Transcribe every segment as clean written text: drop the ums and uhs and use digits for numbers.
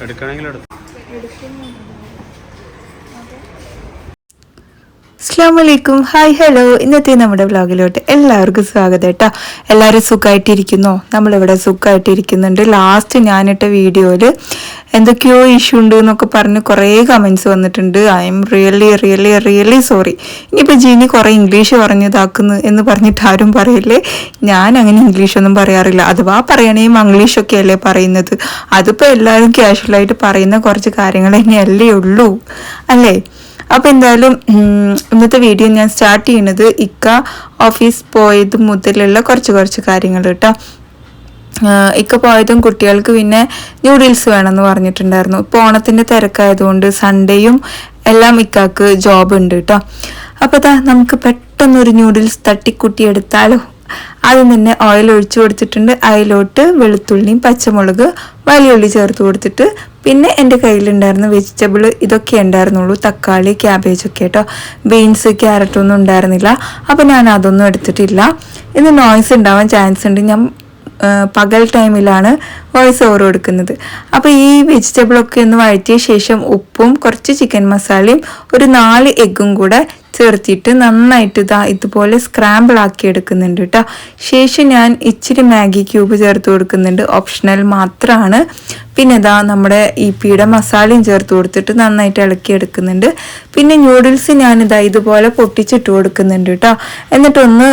എടുക്കണമെങ്കിൽ അസ്സലാമലൈക്കും, hi hello. ഇന്നത്തെ നമ്മുടെ വ്ലോഗിലോട്ട് എല്ലാവർക്കും സ്വാഗതം കേട്ടോ. എല്ലാവരും സുഖമായിട്ടിരിക്കുന്നോ? നമ്മളിവിടെ സുഖമായിട്ടിരിക്കുന്നുണ്ട്. ലാസ്റ്റ് ഞാനിട്ട വീഡിയോയിൽ എന്തൊക്കെയോ ഇഷ്യൂ ഉണ്ട് എന്നൊക്കെ പറഞ്ഞ് കുറേ കമൻസ് വന്നിട്ടുണ്ട്. I am really sorry. ഇനിയിപ്പോൾ ജീനി കുറേ ഇംഗ്ലീഷ് പറഞ്ഞതാക്കുന്നു എന്ന് പറഞ്ഞിട്ട് ആരും പറയില്ലേ. ഞാൻ അങ്ങനെ ഇംഗ്ലീഷൊന്നും പറയാറില്ല. അഥവാ പറയണേ മംഗ്ലീഷൊക്കെ അല്ലേ പറയുന്നത്. അതിപ്പോൾ എല്ലാവരും ക്യാഷ്വലായിട്ട് പറയുന്ന കുറച്ച് കാര്യങ്ങൾ തന്നെയല്ലേ ഉള്ളൂ അല്ലേ. അപ്പോൾ എന്തായാലും ഇന്നത്തെ വീഡിയോ ഞാൻ സ്റ്റാർട്ട് ചെയ്യുന്നത് ഇക്ക ഓഫീസ് പോയത് മുതലുള്ള കുറച്ച് കാര്യങ്ങൾ കേട്ടോ. ഇക്ക പോയതും കുട്ടികൾക്ക് പിന്നെ ന്യൂഡിൽസ് വേണമെന്ന് പറഞ്ഞിട്ടുണ്ടായിരുന്നു. ഇപ്പോൾ ഓണത്തിൻ്റെ തിരക്കായതുകൊണ്ട് സൺഡേയും എല്ലാം ഇക്കാക്ക് ജോബ് ഉണ്ട് കേട്ടോ. അപ്പോൾ നമുക്ക് പെട്ടെന്നൊരു ന്യൂഡിൽസ് തട്ടിക്കുട്ടി എടുത്താലോ. ആദ്യം തന്നെ ഓയിൽ ഒഴിച്ചു കൊടുത്തിട്ടുണ്ട്. അതിലോട്ട് വെളുത്തുള്ളിയും പച്ചമുളക് വലിയുള്ളി ചേർത്ത് കൊടുത്തിട്ട് പിന്നെ എൻ്റെ കയ്യിലുണ്ടായിരുന്ന വെജിറ്റബിൾ ഇതൊക്കെ ഉണ്ടായിരുന്നുള്ളൂ. തക്കാളി, ക്യാബേജൊക്കെ കേട്ടോ. ബീൻസ്, ക്യാരറ്റൊന്നും ഉണ്ടായിരുന്നില്ല. അപ്പോൾ ഞാൻ അതൊന്നും എടുത്തിട്ടില്ല. ഇന്ന് നോയ്സ് ഉണ്ടാവാൻ ചാൻസ് ഉണ്ട്. ഞാൻ പകൽ ടൈമിലാണ് വോയിസ് ഓവർ കൊടുക്കുന്നത്. അപ്പോൾ ഈ വെജിറ്റബിളൊക്കെ ഒന്ന് വഴറ്റിയ ശേഷം ഉപ്പും കുറച്ച് ചിക്കൻ മസാലയും ഒരു 4 എഗ്ഗും കൂടെ ചേർത്തിട്ട് നന്നായിട്ട് ഇതുപോലെ സ്ക്രാമ്പിൾ ആക്കി എടുക്കുന്നുണ്ട് കേട്ടോ. ശേഷം ഞാൻ ഇച്ചിരി മാഗി ക്യൂബ് ചേർത്ത് കൊടുക്കുന്നുണ്ട്, ഓപ്ഷണൽ മാത്രമാണ്. പിന്നെ നമ്മുടെ ഇപ്പിയുടെ മസാലയും ചേർത്ത് കൊടുത്തിട്ട് നന്നായിട്ട് ഇളക്കി എടുക്കുന്നുണ്ട്. പിന്നെ ന്യൂഡിൽസ് ഞാനിതാ ഇതുപോലെ പൊട്ടിച്ചിട്ട് കൊടുക്കുന്നുണ്ട് കേട്ടോ. എന്നിട്ടൊന്ന്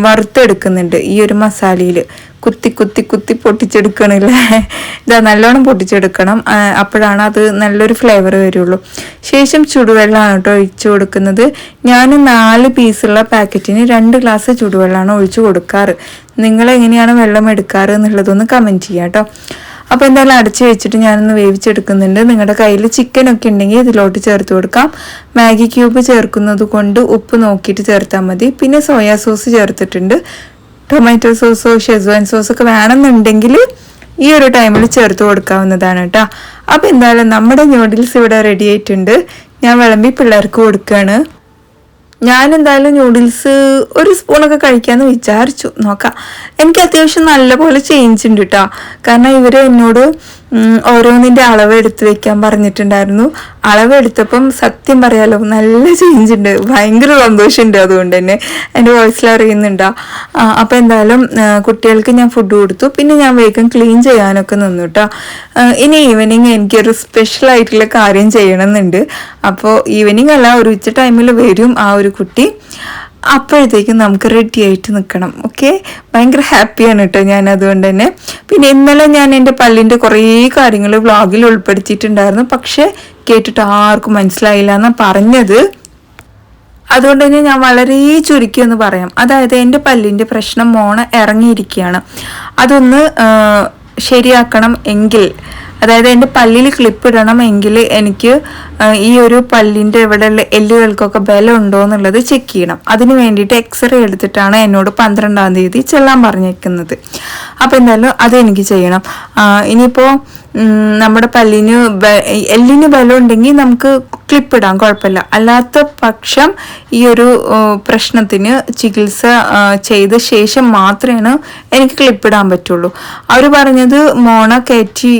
വറുത്തെടുക്കുന്നുണ്ട് ഈ ഒരു മസാലയിൽ. കുത്തി പൊട്ടിച്ചെടുക്കണില്ലേ. നല്ലോണം പൊട്ടിച്ചെടുക്കണം, അപ്പോഴാണ് അത് നല്ലൊരു ഫ്ലേവർ വരുള്ളൂ. ശേഷം ചുടുവെള്ളമാണ് കേട്ടോ ഒഴിച്ചു കൊടുക്കുന്നത്. ഞാൻ 4 പീസുള്ള പാക്കറ്റിന് 2 ഗ്ലാസ് ചുടുവെള്ളമാണ് ഒഴിച്ചു കൊടുക്കാറ്. നിങ്ങളെങ്ങനെയാണ് വെള്ളം എടുക്കാറ് എന്നുള്ളതൊന്ന് കമൻറ്റ് ചെയ്യാം കേട്ടോ. അപ്പോൾ എന്തായാലും അടച്ചു വെച്ചിട്ട് ഞാനൊന്ന് വേവിച്ചെടുക്കുന്നുണ്ട്. നിങ്ങളുടെ കയ്യിൽ ചിക്കനൊക്കെ ഉണ്ടെങ്കിൽ ഇതിലോട്ട് ചേർത്ത് കൊടുക്കാം. മാഗി ക്യൂബ് ചേർക്കുന്നത് കൊണ്ട് ഉപ്പ് നോക്കിയിട്ട് ചേർത്താൽ മതി. പിന്നെ സോയാ സോസ് ചേർത്തിട്ടുണ്ട്. ടൊമാറ്റോ സോസോ ഷെസ്വാൻ സോസൊക്കെ വേണമെന്നുണ്ടെങ്കിൽ ഈ ഒരു ടൈമിൽ ചേർത്ത് കൊടുക്കാവുന്നതാണ് കേട്ടോ. അപ്പോൾ എന്തായാലും നമ്മുടെ ന്യൂഡിൽസ് ഇവിടെ റെഡി ആയിട്ടുണ്ട്. ഞാൻ വിളമ്പി പിള്ളേർക്ക് കൊടുക്കുകയാണ്. ഞാൻ എന്തായാലും ന്യൂഡിൽസ് ഒരു സ്പൂണൊക്കെ കഴിക്കാമെന്ന് വിചാരിച്ചു. നോക്കാം. എനിക്ക് അത്യാവശ്യം നല്ലപോലെ ചേഞ്ച് ഉണ്ട് കേട്ടോ. കാരണം ഇവർ എന്നോട് ഓരോന്നിൻ്റെ അളവ് എടുത്ത് വെക്കാൻ പറഞ്ഞിട്ടുണ്ടായിരുന്നു. അളവെടുത്തപ്പം സത്യം പറയാലോ നല്ല ചേഞ്ച് ഉണ്ട്. ഭയങ്കര സന്തോഷമുണ്ട്. അതുകൊണ്ട് തന്നെ എൻ്റെ വോയിസിൽ അറിയുന്നുണ്ടോ. അപ്പോൾ എന്തായാലും കുട്ടികൾക്ക് ഞാൻ ഫുഡ് കൊടുത്തു. പിന്നെ ഞാൻ വേഗം ക്ലീൻ ചെയ്യാനൊക്കെ നിന്നു കേട്ടോ. ഇനി ഈവനിങ് എനിക്കൊരു സ്പെഷ്യലായിട്ടുള്ള കാര്യം ചെയ്യണമെന്നുണ്ട്. അപ്പോൾ ഈവനിങ് അല്ല, ഒരു ഉച്ച ടൈമിൽ വരും ആ ഒരു കുട്ടി. അപ്പോഴത്തേക്കും നമുക്ക് റെഡി ആയിട്ട് നിൽക്കണം. ഓക്കെ, ഭയങ്കര ഹാപ്പിയാണ് കേട്ടോ ഞാൻ അതുകൊണ്ട് തന്നെ. പിന്നെ ഇന്നലെ ഞാൻ എൻ്റെ പല്ലിൻ്റെ കുറേ കാര്യങ്ങൾ വ്ളോഗിൽ ഉൾപ്പെടുത്തിയിട്ടുണ്ടായിരുന്നു. പക്ഷേ കേട്ടിട്ട് ആർക്കും മനസ്സിലായില്ല എന്നാണ് പറഞ്ഞത്. അതുകൊണ്ട് തന്നെ ഞാൻ വളരെ ചുരുക്കി ഒന്ന് പറയാം. അതായത് എൻ്റെ പല്ലിൻ്റെ പ്രശ്നം ഇറങ്ങിയിരിക്കുകയാണ്. അതൊന്ന് ശരിയാക്കണം എങ്കിൽ, അതായത് എൻ്റെ പല്ലിൽ ക്ലിപ്പ് ഇടണം എങ്കിൽ എനിക്ക് ഈ ഒരു പല്ലിൻ്റെ ഇവിടെയുള്ള എല്ലുകൾക്കൊക്കെ ബലം ഉണ്ടോ എന്നുള്ളത് ചെക്ക് ചെയ്യണം. അതിന് വേണ്ടിയിട്ട് എക്സ്റേ എടുത്തിട്ടാണ് എന്നോട് 12-ാം തീയതി ചെല്ലാൻ പറഞ്ഞേക്കുന്നത്. അപ്പോൾ എന്തായാലും അതെനിക്ക് ചെയ്യണം. ഇനിയിപ്പോൾ നമ്മുടെ എല്ലിന് ബലം ഉണ്ടെങ്കിൽ നമുക്ക് ക്ലിപ്പ് ഇടാം, കുഴപ്പമില്ല. അല്ലാത്ത പക്ഷം ഈ ഒരു പ്രശ്നത്തിന് ചികിത്സ ചെയ്ത ശേഷം മാത്രമേ എനിക്ക് ക്ലിപ്പ് ഇടാൻ പറ്റുള്ളൂ. അവർ പറഞ്ഞത് മോണ കയറ്റി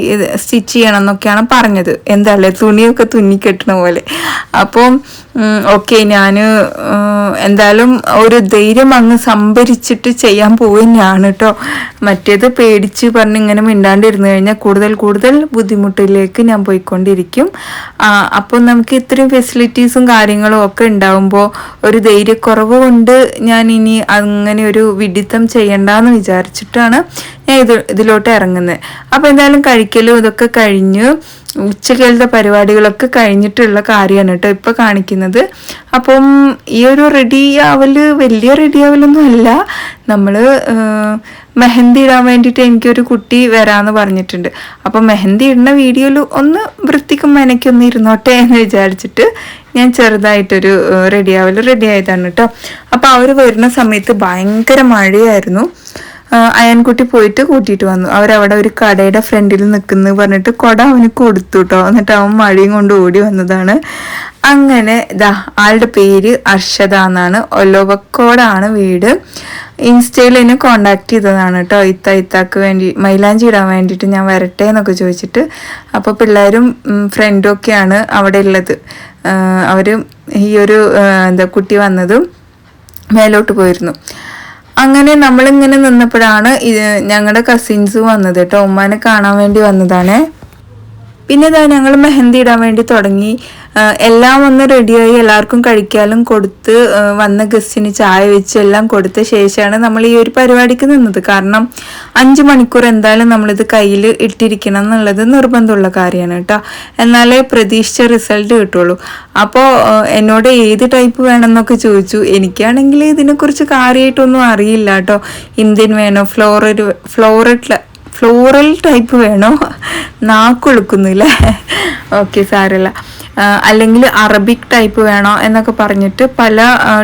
സ്റ്റിച്ച് ചെയ്യണം എന്നൊക്കെയാണ് പറഞ്ഞത്. എന്താല്ലേ തുണിയൊക്കെ തുന്നിക്കെട്ടണ പോലെ. അപ്പം ഓക്കെ, ഞാൻ എന്തായാലും ഒരു ധൈര്യം അങ്ങ് സംഭരിച്ചിട്ട് ചെയ്യാൻ പോവുകയാണ് കേട്ടോ. മറ്റേത് പേടിച്ച് പറഞ്ഞ് ഇങ്ങനെ മിണ്ടാണ്ടിരുന്നു കഴിഞ്ഞാൽ കൂടുതൽ ബുദ്ധിമുട്ടിലേക്ക് ഞാൻ പോയിക്കൊണ്ടിരിക്കും. അപ്പം നമുക്ക് ഇത്രയും ഫെസിലിറ്റീസും കാര്യങ്ങളും ഒക്കെ ഉണ്ടാവുമ്പോൾ ഒരു ധൈര്യക്കുറവ് കൊണ്ട് ഞാൻ ഇനി അങ്ങനെ ഒരു വിഡിത്തം ചെയ്യണ്ടെന്ന് വിചാരിച്ചിട്ടാണ് ഞാൻ ഇതിലോട്ട് ഇറങ്ങുന്നത്. അപ്പോൾ എന്തായാലും കഴിക്കലും ഇതൊക്കെ കഴിഞ്ഞ് ഉച്ചക്കാലത്തെ പരിപാടികളൊക്കെ കഴിഞ്ഞിട്ടുള്ള കാര്യമാണ് കേട്ടോ ഇപ്പോൾ കാണിക്കുന്നത്. അപ്പം ഈ ഒരു വലിയ റെഡി ആവലൊന്നും അല്ല. നമ്മൾ മെഹന്തി ഇടാൻ വേണ്ടിയിട്ട് എനിക്കൊരു കുട്ടി വരാമെന്ന് പറഞ്ഞിട്ടുണ്ട്. അപ്പം മെഹന്തി ഇടുന്ന വീഡിയോയിൽ ഒന്ന് വൃത്തിക്കും മെനക്കൊന്ന് ഇരുന്നോട്ടെ എന്ന് വിചാരിച്ചിട്ട് ഞാൻ ചെറുതായിട്ടൊരു റെഡി ആയതാണ് കേട്ടോ. അപ്പോൾ അവർ വരുന്ന സമയത്ത് ഭയങ്കര മഴയായിരുന്നു. അയൻകുട്ടി പോയിട്ട് കൂട്ടിയിട്ട് വന്നു. അവരവിടെ ഒരു കടയുടെ ഫ്രണ്ടിൽ നിൽക്കുന്നു പറഞ്ഞിട്ട് കൊട അവന് കൊടുത്തു കേട്ടോ. എന്നിട്ട് അവൻ മഴയും കൊണ്ട് ഓടി വന്നതാണ്. അങ്ങനെ ആളുടെ പേര് അർഷദ എന്നാണ്. ഒലോവക്കോടാണ് വീട്. ഇൻസ്റ്റയിൽ എന്നെ കോണ്ടാക്ട് ചെയ്തതാണ് കേട്ടോ. ഇത്താക്ക് വേണ്ടി മൈലാഞ്ചി ഇടാൻ വേണ്ടിയിട്ട് ഞാൻ വരട്ടെ എന്നൊക്കെ ചോദിച്ചിട്ട്. അപ്പോൾ പിള്ളേരും ഫ്രണ്ടും ഒക്കെയാണ് അവിടെ ഉള്ളത്. അവർ ഈ ഒരു കുട്ടി വന്നതും മേലോട്ട് പോയിരുന്നു. അങ്ങനെ നമ്മളിങ്ങനെ നിന്നപ്പോഴാണ് ഞങ്ങളുടെ കസിൻസ് വന്നത് കേട്ടോ. ഉമ്മാനെ കാണാൻ വേണ്ടി വന്നതാണ്. പിന്നെ ഇതാ ഞങ്ങൾ മെഹന്തി ഇടാൻ വേണ്ടി തുടങ്ങി. എല്ലാം ഒന്ന് റെഡിയായി എല്ലാവർക്കും കഴിക്കാനും കൊടുത്ത് വന്ന ഗസ്റ്റിന് ചായ വെച്ച് എല്ലാം കൊടുത്ത ശേഷമാണ് നമ്മൾ ഈ ഒരു പരിപാടിക്ക് നിന്നത്. കാരണം 5 മണിക്കൂർ എന്തായാലും നമ്മളിത് കയ്യിൽ ഇട്ടിരിക്കണം എന്നുള്ളത് നിർബന്ധമുള്ള കാര്യമാണ് കേട്ടോ. എന്നാലേ പ്രതീക്ഷിച്ച റിസൾട്ട് കിട്ടുള്ളൂ. അപ്പോൾ എന്നോട് ഏത് ടൈപ്പ് വേണമെന്നൊക്കെ ചോദിച്ചു. എനിക്കാണെങ്കിൽ ഇതിനെക്കുറിച്ച് കാര്യമായിട്ടൊന്നും അറിയില്ല കേട്ടോ. ഇന്ത്യൻ വേണോ, ഫ്ലോറൽ ടൈപ്പ് വേണോ, നാക്കൊളുക്കുന്നില്ല, ഓക്കെ സാരല്ല, അല്ലെങ്കിൽ അറബിക് ടൈപ്പ് വേണോ എന്നൊക്കെ പറഞ്ഞിട്ട് പല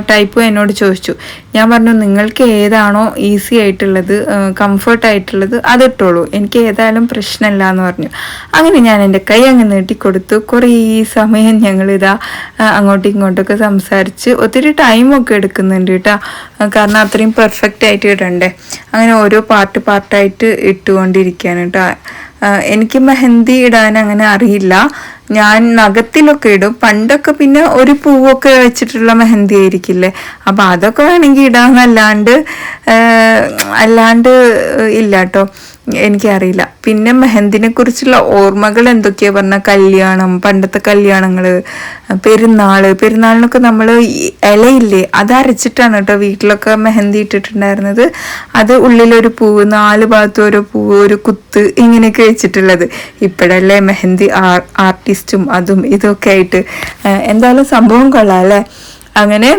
ടൈപ്പും എന്നോട് ചോദിച്ചു. ഞാൻ പറഞ്ഞു നിങ്ങൾക്ക് ഏതാണോ ഈസി ആയിട്ടുള്ളത്, കംഫർട്ട് ആയിട്ടുള്ളത് അതിട്ടോളൂ, എനിക്ക് ഏതായാലും പ്രശ്നമില്ല എന്ന് പറഞ്ഞു. അങ്ങനെ ഞാൻ എൻ്റെ കൈ അങ്ങ് നീട്ടിക്കൊടുത്തു. കുറേ സമയം ഞങ്ങളിതാ അങ്ങോട്ടും ഇങ്ങോട്ടൊക്കെ സംസാരിച്ച് ഒത്തിരി ടൈമൊക്കെ എടുക്കുന്നുണ്ട് കേട്ടോ. കാരണം അത്രയും പെർഫെക്റ്റ് ആയിട്ട് ഇടണ്ടേ. അങ്ങനെ ഓരോ പാർട്ടായിട്ട് ഇട്ടുകൊണ്ടിരിക്കുകയാണ് കേട്ടോ. എനിക്ക് മെഹന്തി ഇടാൻ അങ്ങനെ അറിയില്ല. ഞാൻ നഖത്തിലൊക്കെ ഇടും. പണ്ടൊക്കെ പിന്നെ ഒരു പൂവൊക്കെ വെച്ചിട്ടുള്ള മെഹന്തി ആയിരിക്കില്ലേ, അപ്പം അതൊക്കെ വേണമെങ്കിൽ ഇടാന്നല്ലാണ്ട് ഇല്ല കേട്ടോ, എനിക്കറിയില്ല. പിന്നെ മെഹന്തിനെ കുറിച്ചുള്ള ഓർമ്മകൾ എന്തൊക്കെയാ പറഞ്ഞാൽ കല്യാണം, പണ്ടത്തെ കല്യാണങ്ങൾ, പെരുന്നാളിനൊക്കെ നമ്മൾ ഇലയില്ലേ അത് അരച്ചിട്ടാണ് കേട്ടോ വീട്ടിലൊക്കെ മെഹന്തി ഇട്ടിട്ടുണ്ടായിരുന്നത്. അത് ഉള്ളിലൊരു പൂവ്, 4 ഭാഗത്തും ഓരോ പൂവ്, ഒരു കുത്ത്, ഇങ്ങനെയൊക്കെ വെച്ചിട്ടുള്ളത്. ഇപ്പോഴല്ലേ മെഹന്തി ആർട്ടിസ്റ്റും അതും ഇതൊക്കെ ആയിട്ട്. എന്തായാലും സംഭവം കൊള്ളാം അല്ലേ. അങ്ങനെ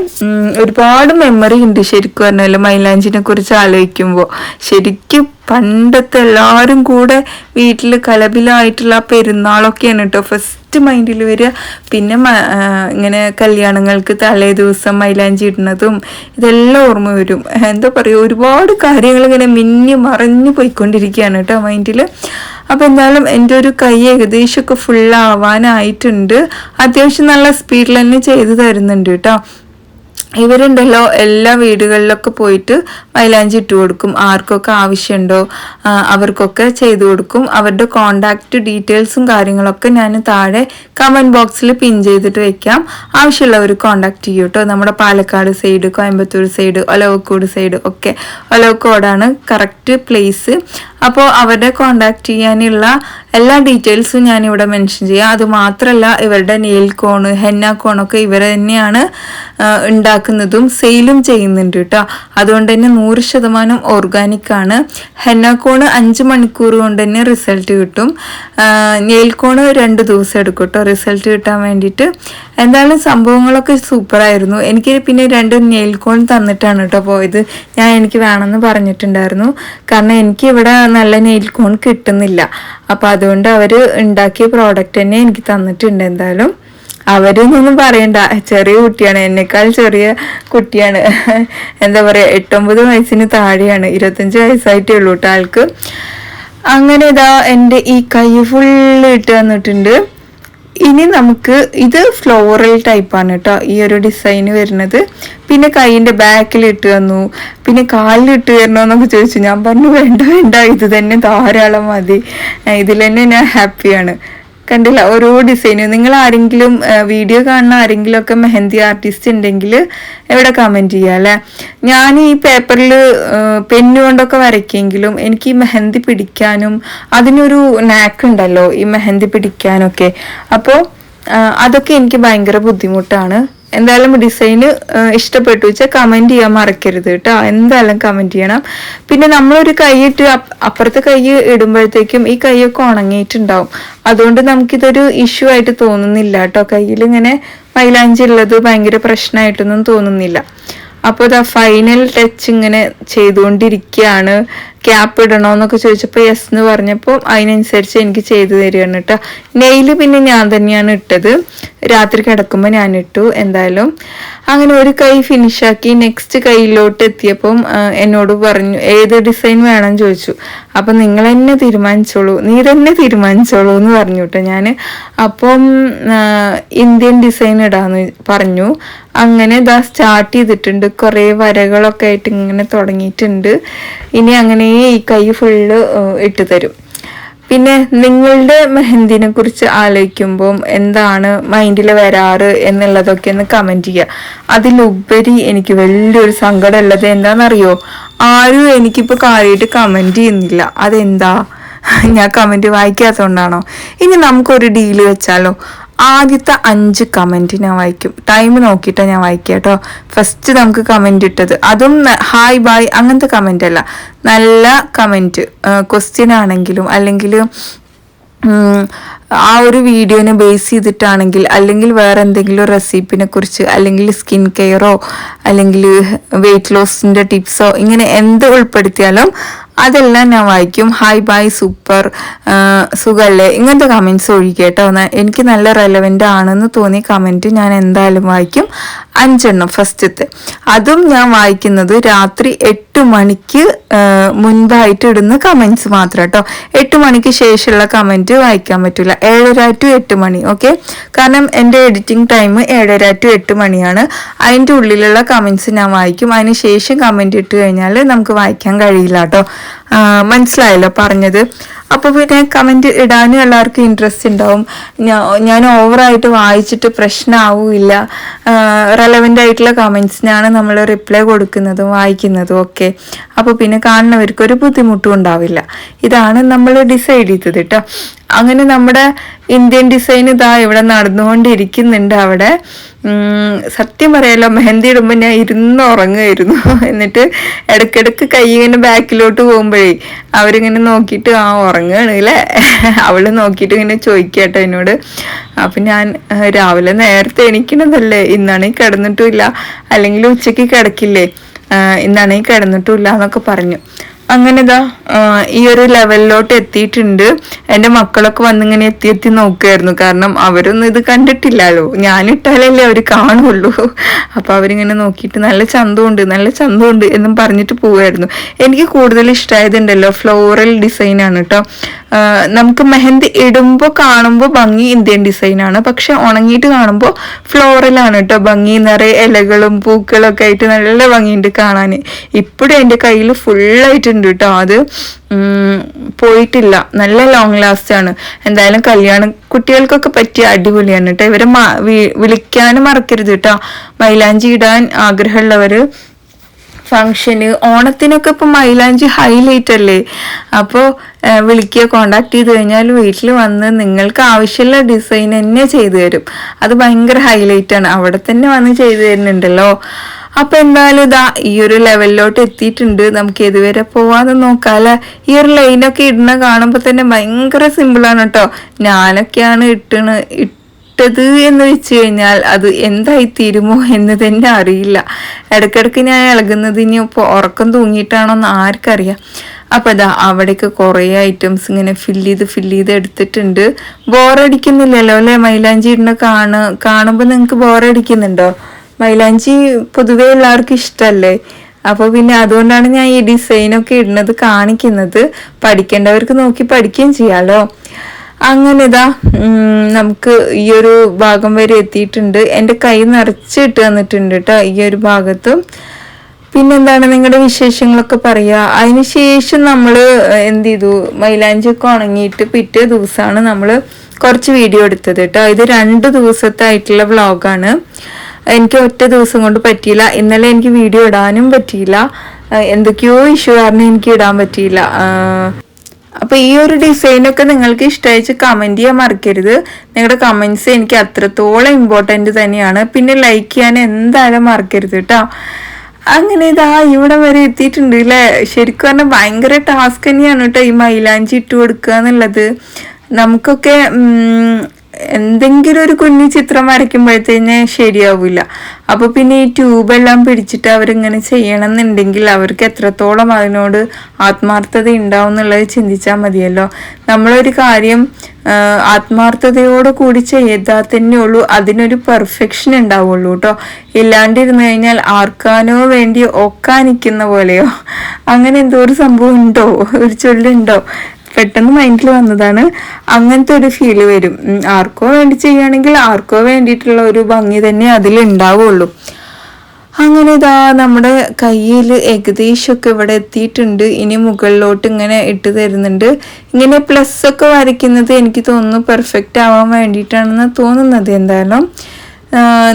ഒരുപാട് മെമ്മറി ഉണ്ട് ശരിക്കും പറഞ്ഞാൽ മൈലാഞ്ചിനെ കുറിച്ച് ആലോചിക്കുമ്പോൾ. ശരിക്കും പണ്ടത്തെ എല്ലാവരും കൂടെ വീട്ടിൽ കലപിലായിട്ടുള്ള പെരുന്നാളൊക്കെയാണ് കേട്ടോ ഫസ്റ്റ് മൈൻഡിൽ വരിക. പിന്നെ ഇങ്ങനെ കല്യാണങ്ങൾക്ക് തലേ ദിവസം മൈലാഞ്ചി ഇടുന്നതും ഇതെല്ലാം ഓർമ്മ വരും. എന്താ പറയുക, ഒരുപാട് കാര്യങ്ങൾ ഇങ്ങനെ മിന്നി മറഞ്ഞു പോയിക്കൊണ്ടിരിക്കുകയാണ് കേട്ടോ മൈൻഡിൽ. അപ്പോൾ എന്തായാലും എൻ്റെ ഒരു കൈ ഏകദേശമൊക്കെ ഫുള്ളാവാനായിട്ടുണ്ട്. അത്യാവശ്യം നല്ല സ്പീഡിൽ തന്നെ ചെയ്തു തരുന്നുണ്ട് കേട്ടോ. ഇവരുണ്ടല്ലോ എല്ലാ വീടുകളിലൊക്കെ പോയിട്ട് മൈലാഞ്ചി ഇട്ട് കൊടുക്കും. ആർക്കൊക്കെ ആവശ്യമുണ്ടോ അവർക്കൊക്കെ ചെയ്തു കൊടുക്കും. അവരുടെ കോണ്ടാക്റ്റ് ഡീറ്റെയിൽസും കാര്യങ്ങളൊക്കെ ഞാൻ താഴെ കമൻറ്റ് ബോക്സിൽ പിൻ ചെയ്തിട്ട് വെക്കാം. ആവശ്യമുള്ളവർ കോണ്ടാക്ട് ചെയ്യും കേട്ടോ. നമ്മുടെ Palakkad side, Coimbatore side, Olavakkode side ഒക്കെ. ഒലവക്കോടാണ് കറക്റ്റ് പ്ലേസ്. അപ്പോൾ അവരെ കോണ്ടാക്ട് ചെയ്യാനുള്ള എല്ലാ ഡീറ്റെയിൽസും ഞാനിവിടെ മെൻഷൻ ചെയ്യാം. അതുമാത്രമല്ല ഇവരുടെ നെയിൽ കോണ്, ഹെന്ന കോണൊക്കെ ഇവർ തന്നെയാണ് ഉണ്ടാക്കുന്നതും സെയിലും ചെയ്യുന്നുണ്ട് കേട്ടോ. അതുകൊണ്ട് തന്നെ 100% ഓർഗാനിക് ആണ്. ഹെന്ന കോണ് 5 മണിക്കൂർ കൊണ്ട് തന്നെ റിസൾട്ട് കിട്ടും. നെയിൽ കോണ് 2 ദിവസം എടുക്കും കേട്ടോ റിസൾട്ട് കിട്ടാൻ വേണ്ടിയിട്ട്. എന്തായാലും സംഭവങ്ങളൊക്കെ സൂപ്പറായിരുന്നു. എനിക്ക് പിന്നെ 2 നെയിൽ കോൺ തന്നിട്ടാണ് കേട്ടോ പോയത്. എനിക്ക് വേണമെന്ന് പറഞ്ഞിട്ടുണ്ടായിരുന്നു. കാരണം എനിക്ക് ഇവിടെ നല്ല നെയിൽ കോൺ കിട്ടുന്നില്ല. അപ്പോൾ അതുകൊണ്ട് അവർ ഉണ്ടാക്കിയ പ്രോഡക്റ്റ് തന്നെ എനിക്ക് തന്നിട്ടുണ്ട്. എന്തായാലും അവരൊന്നും പറയണ്ട, ചെറിയ കുട്ടിയാണ്, എന്നെക്കാൾ ചെറിയ കുട്ടിയാണ്. എന്താ പറയുക, 8-9 വയസ്സിന് താഴെയാണ്. 25 വയസ്സായിട്ടേ ഉള്ളൂ കേട്ടോ ആൾക്ക്. അങ്ങനെ ഇതാ എൻ്റെ ഈ കൈ ഫുള്ള് ഇട്ട് തന്നിട്ടുണ്ട്. ഇനി നമുക്ക് ഇത് ഫ്ലോറൽ ടൈപ്പാണ് കേട്ടോ ഈ ഒരു ഡിസൈൻ വരുന്നത്. പിന്നെ കൈയിൻ്റെ ബാക്കിൽ ഇട്ട് തന്നു. പിന്നെ കാലിൽ ഇട്ട് തരണമെന്നൊക്കെ ചോദിച്ചു. ഞാൻ പറഞ്ഞു വേണ്ട ഇത് തന്നെ ധാരാളം മതി, ഇതിൽ തന്നെ ഞാൻ ഹാപ്പിയാണ്. കണ്ടില്ല ഓരോ ഡിസൈനും. നിങ്ങൾ ആരെങ്കിലും വീഡിയോ കാണുന്ന ആരെങ്കിലും ഒക്കെ മെഹന്തി ആർട്ടിസ്റ്റ് ഉണ്ടെങ്കിൽ എവിടെ കമൻറ്റ് ചെയ്യുക അല്ലേ. ഞാൻ ഈ പേപ്പറിൽ പെന്ന് കൊണ്ടൊക്കെ വരയ്ക്കെങ്കിലും എനിക്ക് ഈ മെഹന്തി പിടിക്കാനും അതിനൊരു നാക്കുണ്ടല്ലോ ഈ മെഹന്തി പിടിക്കാനൊക്കെ. അപ്പോൾ അതൊക്കെ എനിക്ക് ഭയങ്കര ബുദ്ധിമുട്ടാണ്. എന്തായാലും ഡിസൈന് ഇഷ്ടപ്പെട്ടു വെച്ചാൽ കമൻറ്റ് ചെയ്യാൻ മറക്കരുത് കേട്ടോ. എന്തായാലും കമൻറ്റ് ചെയ്യണം. പിന്നെ നമ്മളൊരു കൈയിട്ട് അപ്പുറത്തെ കൈ ഇടുമ്പോഴത്തേക്കും ഈ കൈയൊക്കെ ഉണങ്ങിയിട്ടുണ്ടാവും. അതുകൊണ്ട് നമുക്കിതൊരു ഇഷ്യൂ ആയിട്ട് തോന്നുന്നില്ല കേട്ടോ. കയ്യിൽ ഇങ്ങനെ മൈലാഞ്ചി ഉള്ളത് ഭയങ്കര പ്രശ്നമായിട്ടൊന്നും തോന്നുന്നില്ല. അപ്പോൾ ഇതാ ഫൈനൽ ടച്ച് ഇങ്ങനെ ചെയ്തുകൊണ്ടിരിക്കുകയാണ്. ക്യാപ്പ് ഇടണോന്നൊക്കെ ചോദിച്ചപ്പോൾ യെസ് എന്ന് പറഞ്ഞപ്പോൾ അതിനനുസരിച്ച് എനിക്ക് ചെയ്തു തരികയാണ് കേട്ടോ. നെയിൽ പിന്നെ ഞാൻ തന്നെയാണ് ഇട്ടത്, രാത്രി കിടക്കുമ്പോൾ ഞാൻ ഇട്ടു. എന്തായാലും അങ്ങനെ ഒരു കൈ ഫിനിഷാക്കി നെക്സ്റ്റ് കൈയിലോട്ട് എത്തിയപ്പം എന്നോട് പറഞ്ഞു ഏത് ഡിസൈൻ വേണം ചോദിച്ചു. അപ്പം നിങ്ങൾ തന്നെ തീരുമാനിച്ചോളൂ, നീ തന്നെ തീരുമാനിച്ചോളൂ എന്ന് പറഞ്ഞു കേട്ടോ ഞാൻ. അപ്പം ഇന്ത്യൻ ഡിസൈൻ ഇടാന്ന് പറഞ്ഞു. അങ്ങനെ ഇതാ സ്റ്റാർട്ട് ചെയ്തിട്ടുണ്ട്, കുറേ വരകളൊക്കെ ആയിട്ട് ഇങ്ങനെ തുടങ്ങിയിട്ടുണ്ട്. ഇനി അങ്ങനെ ഈ കൈ ഫുള്ള് ഇട്ട് തരും. പിന്നെ നിങ്ങളുടെ മെഹന്തിനെ കുറിച്ച് ആലോചിക്കുമ്പോൾ എന്താണ് മൈൻഡിൽ വരാറ് എന്നുള്ളതൊക്കെ ഒന്ന് കമൻറ്റ് ചെയ്യുക. അതിലുപരി എനിക്ക് വലിയൊരു സങ്കടം ഉള്ളത് എന്താണെന്നറിയോ, ആരും എനിക്കിപ്പോൾ കാര്യമായിട്ട് കമൻറ്റ് ചെയ്യുന്നില്ല. അതെന്താ, ഞാൻ കമൻറ്റ് വായിക്കാത്തതുകൊണ്ടാണോ? ഇനി നമുക്കൊരു ഡീല് വെച്ചാലോ, ആദ്യത്തെ 5 കമൻറ്റ് ഞാൻ വായിക്കും. ടൈം നോക്കിയിട്ടാണ് ഞാൻ വായിക്കുക കേട്ടോ. ഫസ്റ്റ് നമുക്ക് കമൻറ്റ് ഇട്ടത്, അതും ഹായ് ബായ് അങ്ങനത്തെ കമൻ്റ് അല്ല, നല്ല കമൻറ്റ്, ക്വസ്റ്റ്യൻ ആണെങ്കിലും അല്ലെങ്കിൽ ആ ഒരു വീഡിയോനെ ബേസ് ചെയ്തിട്ടാണെങ്കിൽ, അല്ലെങ്കിൽ വേറെ എന്തെങ്കിലും റെസിപ്പിനെ കുറിച്ച്, അല്ലെങ്കിൽ സ്കിൻ കെയറോ അല്ലെങ്കിൽ വെയിറ്റ് ലോസിൻ്റെ ടിപ്സോ, ഇങ്ങനെ എന്ത് ഉൾപ്പെടുത്തിയാലും അതെല്ലാം ഞാൻ വായിക്കും. ഹായ് ബായ്, സൂപ്പർ, സുഖല്ലേ, ഇങ്ങനത്തെ കമൻറ്റ്സ് ഒഴിക്കുക കേട്ടോ. എനിക്ക് നല്ല റെലവൻ്റ് ആണെന്ന് തോന്നിയ കമൻറ്റ് ഞാൻ എന്തായാലും വായിക്കും. 5 എണ്ണം ഫസ്റ്റത്തെ. അതും ഞാൻ വായിക്കുന്നത് രാത്രി 8 മണിക്ക് മുൻപായിട്ട് ഇടുന്ന കമൻറ്റ്സ് മാത്രം കേട്ടോ. 8 മണിക്ക് ശേഷമുള്ള കമൻറ്റ് വായിക്കാൻ പറ്റില്ല. 7:30 to 8 മണി, ഓക്കെ. കാരണം എൻ്റെ എഡിറ്റിംഗ് ടൈം 7:30 to 8 മണിയാണ്. അതിൻ്റെ ഉള്ളിലുള്ള കമൻറ്റ്സ് ഞാൻ വായിക്കും. അതിന് ശേഷം കമൻറ്റ് ഇട്ട് കഴിഞ്ഞാൽ നമുക്ക് വായിക്കാൻ കഴിയില്ല കേട്ടോ. മനസ്സിലായല്ലോ പറഞ്ഞത്? അപ്പോൾ പിന്നെ കമൻറ്റ് ഇടാനും എല്ലാവർക്കും ഇൻട്രസ്റ്റ് ഉണ്ടാവും. ഞാൻ ഓവറായിട്ട് വായിച്ചിട്ട് പ്രശ്നമാവില്ല. റെലവൻ്റ് ആയിട്ടുള്ള കമൻറ്റ്സിനാണ് നമ്മൾ റിപ്ലൈ കൊടുക്കുന്നതും വായിക്കുന്നതും ഒക്കെ. അപ്പോൾ പിന്നെ കാണുന്നവർക്കൊരു ബുദ്ധിമുട്ടും ഉണ്ടാവില്ല. ഇതാണ് നമ്മൾ ഡിസൈഡ് ചെയ്തത് കേട്ടോ. അങ്ങനെ നമ്മുടെ ഇന്ത്യൻ ഡിസൈൻ ഇതാ ഇവിടെ നടന്നുകൊണ്ടിരിക്കുന്നുണ്ട്. അവിടെ സത്യം പറയാലോ, മെഹന്തി ഇടുമ്പോൾ ഞാൻ ഇരുന്ന് ഉറങ്ങുമായിരുന്നു. എന്നിട്ട് ഇടയ്ക്കിടയ്ക്ക് കൈ ഇങ്ങനെ ബാക്കിലോട്ട് പോകുമ്പോഴേ അവരിങ്ങനെ നോക്കിയിട്ട് ഉറങ്ങുകയാണ് അല്ലേ, അവള് നോക്കിയിട്ട് ഇങ്ങനെ ചോദിക്കട്ടോ എന്നോട്. അപ്പം ഞാൻ രാവിലെ നേരത്തെ എണീക്കണതല്ലേ, ഇന്നാണെങ്കിൽ കിടന്നിട്ടുമില്ല, അല്ലെങ്കിൽ ഉച്ചയ്ക്ക് കിടക്കില്ലേ, ഇന്നാണെങ്കിൽ കിടന്നിട്ടുമില്ല എന്നൊക്കെ പറഞ്ഞു. അങ്ങനെ ഇതാ ഈ ഒരു ലെവലിലോട്ട് എത്തിയിട്ടുണ്ട്. എൻ്റെ മക്കളൊക്കെ വന്നിങ്ങനെ എത്തി നോക്കുമായിരുന്നു. കാരണം അവരൊന്നും ഇത് കണ്ടിട്ടില്ലല്ലോ, ഞാനിട്ടാലല്ലേ അവർ കാണുള്ളൂ. അപ്പോൾ അവരിങ്ങനെ നോക്കിയിട്ട് നല്ല ചന്തമുണ്ട് എന്നും പറഞ്ഞിട്ട് പോവുമായിരുന്നു. എനിക്ക് കൂടുതൽ ഇഷ്ടമായതുണ്ടല്ലോ ഫ്ലോറൽ ഡിസൈനാണ് കേട്ടോ. നമുക്ക് മെഹന്തി ഇടുമ്പോൾ കാണുമ്പോൾ ഭംഗി ഇന്ത്യൻ ഡിസൈനാണ്, പക്ഷെ ഉണങ്ങിയിട്ട് കാണുമ്പോൾ ഫ്ലോറലാണ് കേട്ടോ ഭംഗി. നിറയെ ഇലകളും പൂക്കളൊക്കെ ആയിട്ട് നല്ല ഭംഗിയുണ്ട് കാണാൻ. ഇപ്പോഴും എൻ്റെ കയ്യിൽ ഫുള്ളായിട്ടുണ്ട് കേട്ടോ, അത് പോയിട്ടില്ല. നല്ല ലോങ് ലാസ്റ്റ് ആണ്. എന്തായാലും കല്യാണ കുട്ടികൾക്കൊക്കെ പറ്റിയ അടിപൊളിയാണ് കേട്ടോ. ഇവരെ വിളിക്കാനും മറക്കരുത് കേട്ടോ. മൈലാഞ്ചി ഇടാൻ ആഗ്രഹമുള്ളവര് ഫങ്ഷന്, ഓണത്തിനൊക്കെ ഇപ്പം മൈലാഞ്ചി ഹൈലൈറ്റ് അല്ലേ. അപ്പോൾ വിളിക്കുക, കോണ്ടാക്ട് ചെയ്ത് കഴിഞ്ഞാൽ വീട്ടിൽ വന്ന് നിങ്ങൾക്ക് ആവശ്യമുള്ള ഡിസൈൻ തന്നെ ചെയ്തു തരും. അത് ഭയങ്കര ഹൈലൈറ്റ് ആണ്. അവിടെ തന്നെ വന്ന് ചെയ്തു തരുന്നുണ്ടല്ലോ. അപ്പൊ എന്തായാലും ഇതാ ഈ ഒരു ലെവലിലോട്ട് എത്തിയിട്ടുണ്ട്. നമുക്ക് ഇതുവരെ പോവാന്ന് നോക്കാല്ലേ. ഈ ഒരു ലൈനൊക്കെ ഇടുന്ന കാണുമ്പോൾ തന്നെ ഭയങ്കര സിമ്പിളാണ് കേട്ടോ. ഞാനൊക്കെയാണ് ഇട്ടത് എന്ന് വെച്ച് കഴിഞ്ഞാൽ അത് എന്തായി തീരുമോ എന്ന് തന്നെ അറിയില്ല. ഇടയ്ക്കിടയ്ക്ക് ഞാൻ ഇളകുന്നത് ഇനി ഇപ്പോൾ ഉറക്കം തൂങ്ങിയിട്ടാണോന്ന് ആർക്കറിയാം. അപ്പം ഇതാ അവിടേക്ക് കുറേ ഐറ്റംസ് ഇങ്ങനെ ഫില്ല് ചെയ്ത് എടുത്തിട്ടുണ്ട്. ബോറടിക്കുന്നില്ലല്ലോ അല്ലേ? മൈലാഞ്ചി ഇടുന്ന കാണുമ്പോൾ നിങ്ങൾക്ക് ബോറടിക്കുന്നുണ്ടോ? മൈലാഞ്ചി പൊതുവേ എല്ലാവർക്കും ഇഷ്ടമല്ലേ. അപ്പോൾ പിന്നെ അതുകൊണ്ടാണ് ഞാൻ ഈ ഡിസൈനൊക്കെ ഇടുന്നത് കാണിക്കുന്നത്. പഠിക്കേണ്ടവർക്ക് നോക്കി പഠിക്കുകയും ചെയ്യാമല്ലോ. അങ്ങനെ ഇതാ നമുക്ക് ഈ ഒരു ഭാഗം വരെ എത്തിയിട്ടുണ്ട്. എൻ്റെ കൈ നിറച്ചിട്ട് വന്നിട്ടുണ്ട് കേട്ടോ ഈ ഒരു ഭാഗത്തും. പിന്നെന്താണ് നിങ്ങളുടെ വിശേഷങ്ങളൊക്കെ പറയുക. അതിനുശേഷം നമ്മൾ എന്ത് ചെയ്തു, മൈലാഞ്ചി ഒക്കെ ഉണങ്ങിയിട്ട് പിറ്റേ ദിവസമാണ് നമ്മൾ കുറച്ച് വീഡിയോ എടുത്തത് കേട്ടോ. ഇത് 2 ദിവസത്തായിട്ടുള്ള വ്ളോഗാണ്. എനിക്ക് ഒറ്റ ദിവസം കൊണ്ട് പറ്റിയില്ല. ഇന്നലെ എനിക്ക് വീഡിയോ ഇടാനും പറ്റിയില്ല, എന്തൊക്കെയോ ഇഷ്യൂ കാരണം എനിക്ക് ഇടാൻ പറ്റിയില്ല. അപ്പോൾ ഈ ഒരു ഡിസൈനൊക്കെ നിങ്ങൾക്ക് ഇഷ്ടമായിച്ച് കമൻറ്റ് ചെയ്യാൻ മറക്കരുത്. നിങ്ങളുടെ കമൻറ്റ്സ് എനിക്ക് അത്രത്തോളം ഇമ്പോർട്ടൻ്റ് തന്നെയാണ്. പിന്നെ ലൈക്ക് ചെയ്യാൻ എന്തായാലും മറക്കരുത് കേട്ടോ. അങ്ങനെ ഇതാ ഇവിടെ വരെ എത്തിയിട്ടുണ്ട് അല്ലേ. ശരിക്കും പറഞ്ഞാൽ ഭയങ്കര ടാസ്ക് തന്നെയാണ് കേട്ടോ ഈ മൈലാഞ്ചി ഇട്ട് കൊടുക്കുക എന്നുള്ളത്. നമുക്കൊക്കെ എന്തെങ്കിലും ഒരു കുഞ്ഞു ചിത്രം വരയ്ക്കുമ്പോഴത്തേന് ശരിയാവില്ല. അപ്പോൾ പിന്നെ ഈ ട്യൂബെല്ലാം പിടിച്ചിട്ട് അവരിങ്ങനെ ചെയ്യണം എന്നുണ്ടെങ്കിൽ അവർക്ക് എത്രത്തോളം അതിനോട് ആത്മാർത്ഥത ഉണ്ടാവും എന്നുള്ളത് ചിന്തിച്ചാൽ മതിയല്ലോ. നമ്മളൊരു കാര്യം ആത്മാർത്ഥതയോട് കൂടി ചെയ്താൽ തന്നെ ഉള്ളൂ അതിനൊരു പെർഫെക്ഷൻ ഉണ്ടാവുള്ളൂ കേട്ടോ. ഇല്ലാണ്ടിരുന്നു കഴിഞ്ഞാൽ ആർക്കാനോ വേണ്ടി ഒക്കാനിക്കുന്ന പോലെയോ അങ്ങനെ എന്തോ ഒരു സംഭവം ഉണ്ടോ, ഒരു ചൊല്ലുണ്ടോ, പെട്ടെന്ന് മൈൻഡിൽ വന്നതാണ്. അങ്ങനത്തെ ഒരു ഫീല് വരും. ആർക്കോ വേണ്ടി ചെയ്യുകയാണെങ്കിൽ ആർക്കോ വേണ്ടിയിട്ടുള്ള ഒരു ഭംഗി തന്നെ അതിലുണ്ടാവുള്ളൂ. അങ്ങനെ ഇതാ നമ്മുടെ കയ്യിൽ ഏകദേശമൊക്കെ ഇവിടെ എത്തിയിട്ടുണ്ട്. ഇനി മുകളിലോട്ട് ഇങ്ങനെ ഇട്ട് തരുന്നുണ്ട്. ഇങ്ങനെ പ്ലസ് ഒക്കെ വരയ്ക്കുന്നത് എനിക്ക് തോന്നുന്നു പെർഫെക്റ്റ് ആവാൻ വേണ്ടിയിട്ടാണെന്ന് തോന്നുന്നത്. എന്തായാലും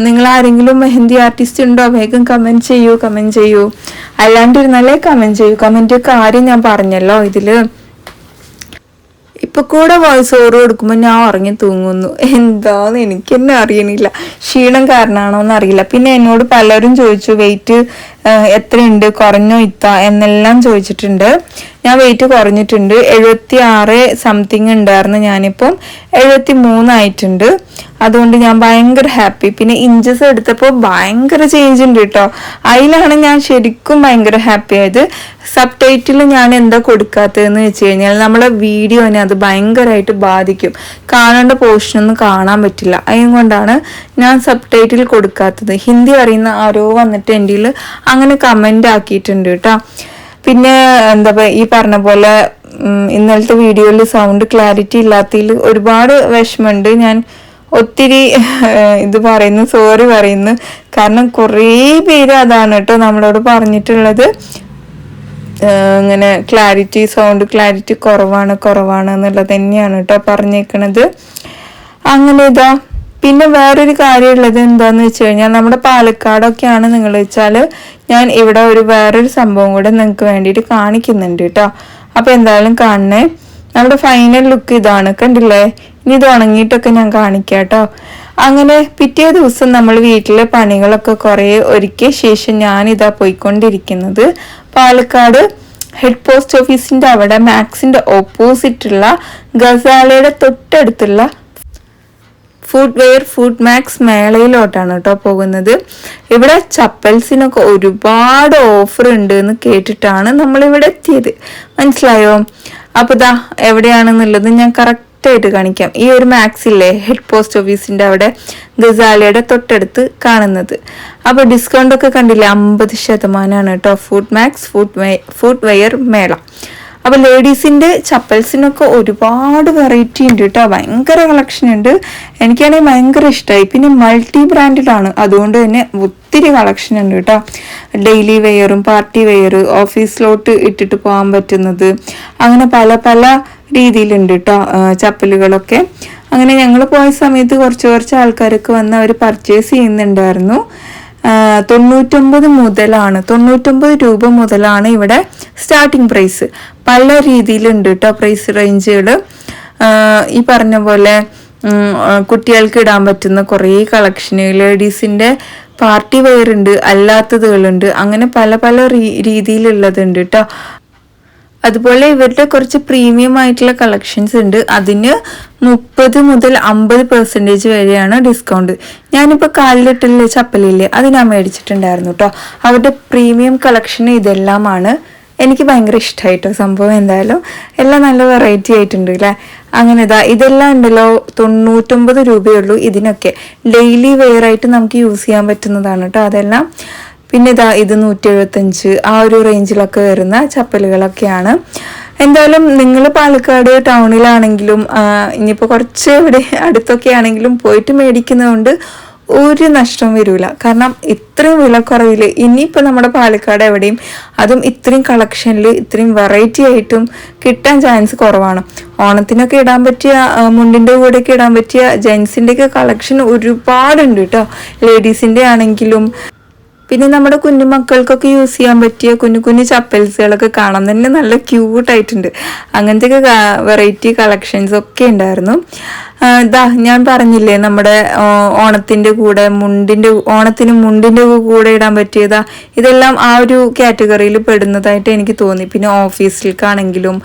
നിങ്ങൾ ആരെങ്കിലും മെഹന്തി ആർട്ടിസ്റ്റ് ഉണ്ടോ? വേഗം കമൻറ്റ് ചെയ്യൂ. അല്ലാണ്ടിരുന്നാലേ കമൻറ്റ് ചെയ്യൂ. കമൻറ്റ് കാര്യം ഞാൻ പറഞ്ഞല്ലോ ഇതിൽ. ഇപ്പൊ കൂടെ വോയിസ് ഓവർ കൊടുക്കുമ്പോൾ ഞാൻ ഉറങ്ങി തൂങ്ങുന്നു. എന്താന്ന് എനിക്ക് തന്നെ അറിയണില്ല. ക്ഷീണം കാരണമാണോന്ന് അറിയില്ല. പിന്നെ എന്നോട് പലരും ചോദിച്ചു വെയിറ്റ് എത്രയുണ്ട്, കുറഞ്ഞോ ഇത്ത എന്നെല്ലാം ചോദിച്ചിട്ടുണ്ട്. ഞാൻ വെയിറ്റ് കുറഞ്ഞിട്ടുണ്ട്. 76 സംതിങ് ഉണ്ടായിരുന്നു, ഞാനിപ്പം 73 ആയിട്ടുണ്ട്. അതുകൊണ്ട് ഞാൻ ഭയങ്കര ഹാപ്പി. പിന്നെ ഇഞ്ചസ് എടുത്തപ്പോൾ ഭയങ്കര ചേഞ്ച് ഉണ്ട് കേട്ടോ. അതിലാണ് ഞാൻ ശരിക്കും ഭയങ്കര ഹാപ്പി ആയത്. സബ് ടൈറ്റിൽ ഞാൻ എന്താ കൊടുക്കാത്തതെന്ന് വെച്ച് കഴിഞ്ഞാൽ നമ്മളെ വീഡിയോനെ അത് ഭയങ്കരമായിട്ട് ബാധിക്കും. കാണേണ്ട പോർഷനൊന്നും കാണാൻ പറ്റില്ല. അതുകൊണ്ടാണ് ഞാൻ സബ് ടൈറ്റിൽ കൊടുക്കാത്തത്. ഹിന്ദി അറിയുന്ന ആരോ വന്നിട്ട് എൻ്റെ അങ്ങനെ കമൻ്റ് ആക്കിയിട്ടുണ്ട് കേട്ടോ. പിന്നെ എന്താ പറയുക, ഈ പറഞ്ഞ പോലെ ഇന്നലത്തെ വീഡിയോയിൽ സൗണ്ട് ക്ലാരിറ്റി ഇല്ലാത്തതിൽ ഒരുപാട് വിഷമമുണ്ട്. ഞാൻ ഒത്തിരി സോറി പറയുന്നു. കാരണം കുറേ പേര് അതാണ് കേട്ടോ നമ്മളോട് പറഞ്ഞിട്ടുള്ളത്, ഇങ്ങനെ സൗണ്ട് ക്ലാരിറ്റി കുറവാണ് എന്നുള്ളത് തന്നെയാണ് കേട്ടോ പറഞ്ഞേക്കണത്. അങ്ങനെ ഇതാ. പിന്നെ വേറൊരു കാര്യമുള്ളത് എന്താന്ന് വെച്ച് കഴിഞ്ഞാൽ നമ്മുടെ പാലക്കാടൊക്കെയാണ് നിങ്ങൾ വെച്ചാൽ ഞാൻ ഇവിടെ വേറൊരു സംഭവം കൂടെ നിങ്ങൾക്ക് വേണ്ടിയിട്ട് കാണിക്കുന്നുണ്ട് കേട്ടോ. അപ്പോൾ എന്തായാലും കാണണേ. നമ്മുടെ ഫൈനൽ ലുക്ക് ഇതാണ്, കണ്ടില്ലേ? ഇനി ഇത് ഉണങ്ങിയിട്ടൊക്കെ ഞാൻ കാണിക്കാം കേട്ടോ. അങ്ങനെ പിറ്റേ ദിവസം നമ്മൾ വീട്ടിലെ പണികളൊക്കെ കുറേ ഒരുക്കിയ ശേഷം ഞാനിതാ പോയിക്കൊണ്ടിരിക്കുന്നത് പാലക്കാട് ഹെഡ് പോസ്റ്റ് ഓഫീസിന്റെ അവിടെ മാക്സിന്റെ ഓപ്പോസിറ്റുള്ള ഗസാലയുടെ തൊട്ടടുത്തുള്ള ഫുഡ് മാക്സ് മേളയിലോട്ടാണ് കേട്ടോ പോകുന്നത്. ഇവിടെ ചപ്പൽസിനൊക്കെ ഒരുപാട് ഓഫർ ഉണ്ട് എന്ന് കേട്ടിട്ടാണ് നമ്മളിവിടെ എത്തിയത്. മനസ്സിലായോ? അപ്പോൾ ഇതാ എവിടെയാണെന്നുള്ളത് ഞാൻ കറക്റ്റായിട്ട് കാണിക്കാം. ഈ ഒരു മാക്സില്ലേ ഹെഡ് പോസ്റ്റ് ഓഫീസിന്റെ അവിടെ ഗസാലയുടെ തൊട്ടടുത്ത് കാണുന്നത്. അപ്പോൾ ഡിസ്കൗണ്ട് ഒക്കെ കണ്ടില്ലേ, 50% കേട്ടോ. ഫുഡ് മാക്സ് ഫുഡ് വെയർ മേള. അപ്പോൾ ലേഡീസിൻ്റെ ചപ്പൽസിനൊക്കെ ഒരുപാട് വെറൈറ്റി ഉണ്ട് കേട്ടോ. ഭയങ്കര കളക്ഷൻ ഉണ്ട്. എനിക്കാണെങ്കിൽ ഭയങ്കര ഇഷ്ടമായി. പിന്നെ മൾട്ടി ബ്രാൻഡഡാണ്, അതുകൊണ്ട് തന്നെ ഒത്തിരി കളക്ഷൻ ഉണ്ട് കേട്ടോ. ഡെയിലി വെയറും പാർട്ടി വെയർ, ഓഫീസിലോട്ട് ഇട്ടിട്ട് പോകാൻ പറ്റുന്നത്, അങ്ങനെ പല പല രീതിയിലുണ്ട് കേട്ടോ ചപ്പലുകളൊക്കെ. അങ്ങനെ ഞങ്ങൾ പോയ സമയത്ത് കുറച്ച് ആൾക്കാരൊക്കെ വന്ന് അവർ പർച്ചേസ് ചെയ്യുന്നുണ്ടായിരുന്നു. 99 രൂപ മുതലാണ് ഇവിടെ സ്റ്റാർട്ടിങ് പ്രൈസ്. പല രീതിയിലുണ്ട് കേട്ടോ പ്രൈസ് റേഞ്ചുകൾ. ഈ പറഞ്ഞ പോലെ കുട്ടികൾക്ക് ഇടാൻ പറ്റുന്ന കുറേ കളക്ഷന്, ലേഡീസിൻ്റെ പാർട്ടി വെയർ ഉണ്ട്, അല്ലാത്തതുകളുണ്ട്, അങ്ങനെ പല പല രീതിയിലുള്ളതുണ്ട് കേട്ടോ. അതുപോലെ ഇവരുടെ കുറച്ച് പ്രീമിയം ആയിട്ടുള്ള കളക്ഷൻസ് ഉണ്ട്. അതിന് 30 മുതൽ 50% വരെയാണ് ഡിസ്കൗണ്ട്. ഞാനിപ്പോൾ കാലിലിട്ടുള്ള ചപ്പലില്ലേ അത് ഞാൻ മേടിച്ചിട്ടുണ്ടായിരുന്നു കേട്ടോ. അവരുടെ പ്രീമിയം കളക്ഷന് ഇതെല്ലാമാണ്. എനിക്ക് ഭയങ്കര ഇഷ്ടമായിട്ടോ സംഭവം. എന്തായാലും എല്ലാം നല്ല വെറൈറ്റി ആയിട്ടുണ്ട് അല്ലേ. അങ്ങനെ ഇതെല്ലാം ഉണ്ടല്ലോ 99 രൂപയുള്ളൂ. ഇതിനൊക്കെ ഡെയിലി വെയർ ആയിട്ട് നമുക്ക് യൂസ് ചെയ്യാൻ പറ്റുന്നതാണ് കേട്ടോ അതെല്ലാം. പിന്നെ ഇത് 175 ആ ഒരു റേഞ്ചിലൊക്കെ വരുന്ന ചപ്പലുകളൊക്കെയാണ്. എന്തായാലും നിങ്ങൾ പാലക്കാട് ടൗണിലാണെങ്കിലും ഇനിയിപ്പോൾ കുറച്ച് ഇവിടെ അടുത്തൊക്കെ ആണെങ്കിലും പോയിട്ട് മേടിക്കുന്നതുകൊണ്ട് ഒരു നഷ്ടം വരില്ല. കാരണം ഇത്രയും വിലക്കുറവിൽ ഇനിയിപ്പോൾ നമ്മുടെ പാലക്കാട് എവിടെയും അതും ഇത്രയും കളക്ഷനിൽ ഇത്രയും വെറൈറ്റി ആയിട്ടും കിട്ടാൻ ചാൻസ് കുറവാണ്. ഓണത്തിനൊക്കെ ഇടാൻ പറ്റിയ, മുണ്ടിൻ്റെ കൂടെയൊക്കെ ഇടാൻ പറ്റിയ ജെൻസിൻ്റെയൊക്കെ കളക്ഷൻ ഒരുപാടുണ്ട് കേട്ടോ. ലേഡീസിൻ്റെ ആണെങ്കിലും പിന്നെ നമ്മുടെ കുഞ്ഞു മക്കൾക്കൊക്കെ യൂസ് ചെയ്യാൻ പറ്റിയ കുഞ്ഞു ചപ്പൽസുകളൊക്കെ കാണാൻ തന്നെ നല്ല ക്യൂട്ടായിട്ടുണ്ട്. അങ്ങനത്തെയൊക്കെ വെറൈറ്റി കളക്ഷൻസ് ഒക്കെ ഉണ്ടായിരുന്നു. ഇതാ ഞാൻ പറഞ്ഞില്ലേ നമ്മുടെ ഓണത്തിന്റെ കൂടെ ഓണത്തിന് മുണ്ടിന്റെ കൂടെ ഇടാൻ പറ്റിയതാ. ഇതെല്ലാം ആ ഒരു കാറ്റഗറിയിൽ പെടുന്നതായിട്ട് എനിക്ക് തോന്നി. പിന്നെ ഓഫീസിലേക്കാണെങ്കിലും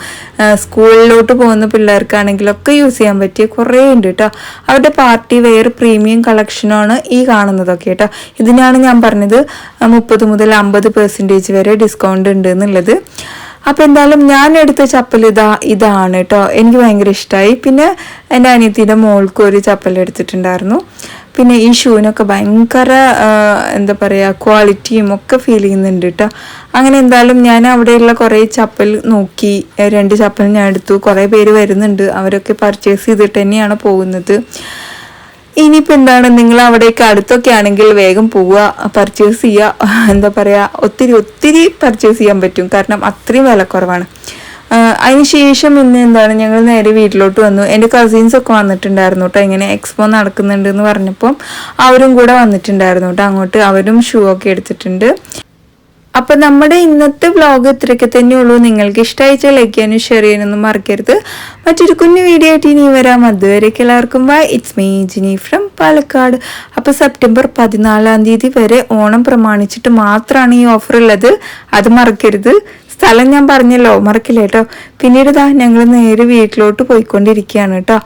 സ്കൂളിലോട്ട് പോകുന്ന പിള്ളേർക്കാണെങ്കിലും ഒക്കെ യൂസ് ചെയ്യാൻ പറ്റിയ കുറേ ഉണ്ട് കേട്ടോ. അവരുടെ പാർട്ടി വെയർ പ്രീമിയം കളക്ഷനാണ് ഈ കാണുന്നതൊക്കെ കേട്ടോ. ഇതിനാണ് ഞാൻ പറഞ്ഞത് 30 മുതൽ 50% വരെ ഡിസ്കൗണ്ട് ഉണ്ട് എന്നുള്ളത്. അപ്പം എന്തായാലും ഞാൻ എടുത്ത ചപ്പൽ ഇതാണ് കേട്ടോ. എനിക്ക് ഭയങ്കര ഇഷ്ടമായി. പിന്നെ എൻ്റെ അനിയത്തിയുടെ മോൾക്ക് ഒരു ചപ്പൽ എടുത്തിട്ടുണ്ടായിരുന്നു. പിന്നെ ഈ ഷൂവിനൊക്കെ ഭയങ്കര എന്താ പറയുക ക്വാളിറ്റിയും ഒക്കെ ഫീൽ ചെയ്യുന്നുണ്ട് കേട്ടോ. അങ്ങനെ എന്തായാലും ഞാൻ അവിടെയുള്ള കുറേ ചപ്പൽ നോക്കി. 2 ചപ്പൽ ഞാൻ എടുത്തു. കുറേ പേര് വരുന്നുണ്ട്, അവരൊക്കെ പർച്ചേസ് ചെയ്തിട്ട് തന്നെയാണ് പോകുന്നത്. ഇനിയിപ്പോൾ എന്താണ്, നിങ്ങൾ അവിടേക്ക് അടുത്തൊക്കെ ആണെങ്കിൽ വേഗം പോവുക, പർച്ചേസ് ചെയ്യുക. എന്താ പറയുക, ഒത്തിരി പർച്ചേസ് ചെയ്യാൻ പറ്റും, കാരണം അത്രയും വിലക്കുറവാണ്. അതിനുശേഷം ഇന്ന് എന്താണ്, ഞങ്ങൾ നേരെ വീട്ടിലോട്ട് വന്നു. എൻ്റെ കസിൻസൊക്കെ വന്നിട്ടുണ്ടായിരുന്നു കേട്ടോ. ഇങ്ങനെ എക്സ്പോ നടക്കുന്നുണ്ട് എന്ന് പറഞ്ഞപ്പോൾ അവരും കൂടെ വന്നിട്ടുണ്ടായിരുന്നു കേട്ടോ. അങ്ങോട്ട് അവരും ഷൂ ഒക്കെ എടുത്തിട്ടുണ്ട്. അപ്പൊ നമ്മുടെ ഇന്നത്തെ വ്ലോഗ് ഇത്രയൊക്കെ തന്നെയുള്ളൂ. നിങ്ങൾക്ക് ഇഷ്ടമായിച്ചാൽ ലൈക്ക് ചെയ്യാനും ഷെയർ ചെയ്യാനൊന്നും മറക്കരുത്. മറ്റൊരു കുഞ്ഞു വീഡിയോ ആയിട്ട് ഇനി വരാം. അതുവരേക്ക് എല്ലാവർക്കും bye. It's me Jini from Palakkad. അപ്പൊ സെപ്റ്റംബർ 14-ാം തീയതി വരെ ഓണം പ്രമാണിച്ചിട്ട് മാത്രമാണ് ഈ ഓഫർ ഉള്ളത്, അത് മറക്കരുത്. സ്ഥലം ഞാൻ പറഞ്ഞല്ലോ, മറക്കില്ല കേട്ടോ. പിന്നീട് ഞങ്ങൾ നേരെ വീട്ടിലോട്ട് പോയിക്കൊണ്ടിരിക്കുകയാണ് കേട്ടോ.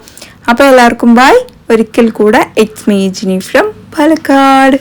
അപ്പൊ എല്ലാവർക്കും ബൈ. ഒരിക്കൽ കൂടെ it's me Jini from Palakkad.